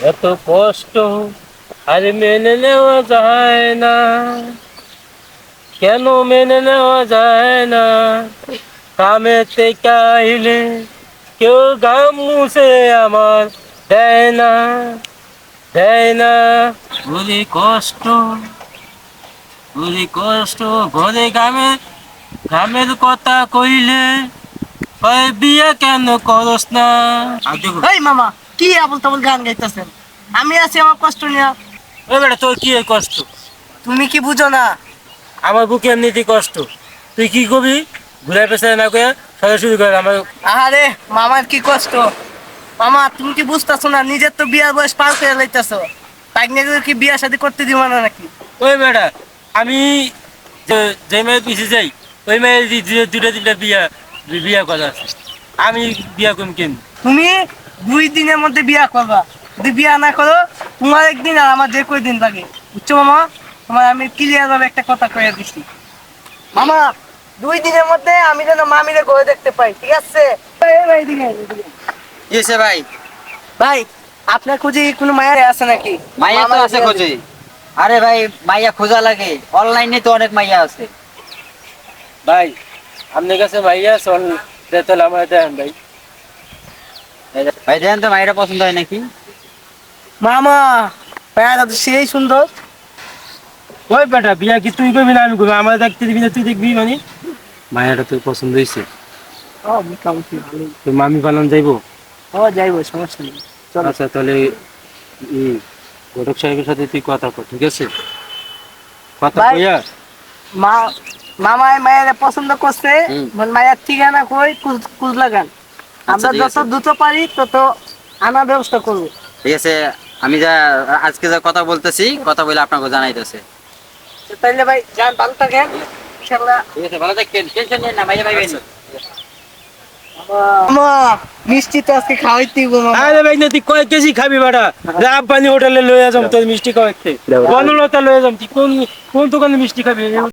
এত কষ্ট আর মেনে নেওয়া যায় না, কেন মেনে নেওয়া যায় না? কামেতে কাইলে কেউ গাম মুছে আমার দেয় না, দেয় না। বলি কষ্ট, বলি কষ্ট, ঘরে গামের কথা কইলে কয় বিয়ে কেন করস না? আর দেখো এই মামা, কি আবল তাবল গান গাইতেছেন? আমি আছি আমার কষ্ট নিয়ে। ওই বেটা তোর কি এই কষ্ট? তুমি কি বুঝো না? আমার বুকে এমনিতে কষ্ট, তুই কি কবি? ঘুরে পেছায় না কয়ে সবাই শুরু করে আমার। আরে মামার কি কষ্ট? মামা তুমি কি বুঝতেছো না? নিজের তো বিয়ার বয়স পার করে লাইতেছো, তাই নিয়ে কি বিয়া শাদী করতে দিব না নাকি? ওই বেটা আমি যে মেয়ের পিছিয়ে যাই ওই মেয়ের দুটা তিনটা বিয়া করা আছে, আমি বিয়া করুম কেন? তুমি 2 দিনের মধ্যে বিয়া করবা, যদি বিয়া না করো তোমার একদিন আর আমার যে কই দিন লাগে, বুঝছো মামা? তোমার আমি ক্লিয়ার ভাবে একটা কথা কয়ে দিছি মামা, 2 দিনের মধ্যে আমি যেন মামিরে ঘরে দেখতে পাই, ঠিক আছে? এই ভাই, এদিকে আয়, এদিকে আয়। কি হয়েছে ভাই? ভাই আপনার খুঁজে কোনো মায়া আছে নাকি? মাইয়া তো মামার আছে বিয়া খোঁজে। দিতে। আরে ভাই, মাইয়া খোঁজা লাগে, অনলাইনে তো অনেক মাইয়া আছে। ভাই আপনার কাছে ভাইয়া চল তাহলে আমার দেন ভাই। ভাই দেখেন তো মাইয়াটা পছন্দ হয় নাকি? মামা মায়াটা তো সেই সুন্দর। ওই বেটা বিয়া কি তুই করবি না আমি করবি? আমার দেখতে দিবি না তুই দেখবি মানে? মায়াটা তোর পছন্দ হয়েছে? ও মোটামুটি ভালোই। তোর মামি পালন যাইবো? ও যাইবো, সমস্যা নেই, চলো। আচ্ছা তাহলে ঘটক সাহেবের সাথে তুই কথা কর, ঠিক আছে? কথা ভাই, কইয়া মা মামায় মায়ের পছন্দ করছে, হুম। মায়ের ঠিকানা কই কুজ লাগান, আমরা ঠিক যত আছে। দ্রুত পারি তত আনার ব্যবস্থা করবো। ঠিক আছে, আমি আজকে যা কথা বলতেছি, কথা বলে আপনাকে জানাইতেছে। তো তাইলে ভাই যান, ভালো থাকেন ইনশাআল্লাহ। ঠিক আছে, ভালো থাকেন, টেনশন নিন না, মাইয়া পাইবেন। মামা মিষ্টি তো আজকে খাওয়াইতে হইবো মামা। আরে ভাই না তুই কয় কেজি খাবি বেটা? রাব পানি হোটেলে লয়ে যাম তোর মিষ্টি খাওয়াইতে, বনলতা লয়ে যাম। তুই কোন কোন দোকানে মিষ্টি খাবি?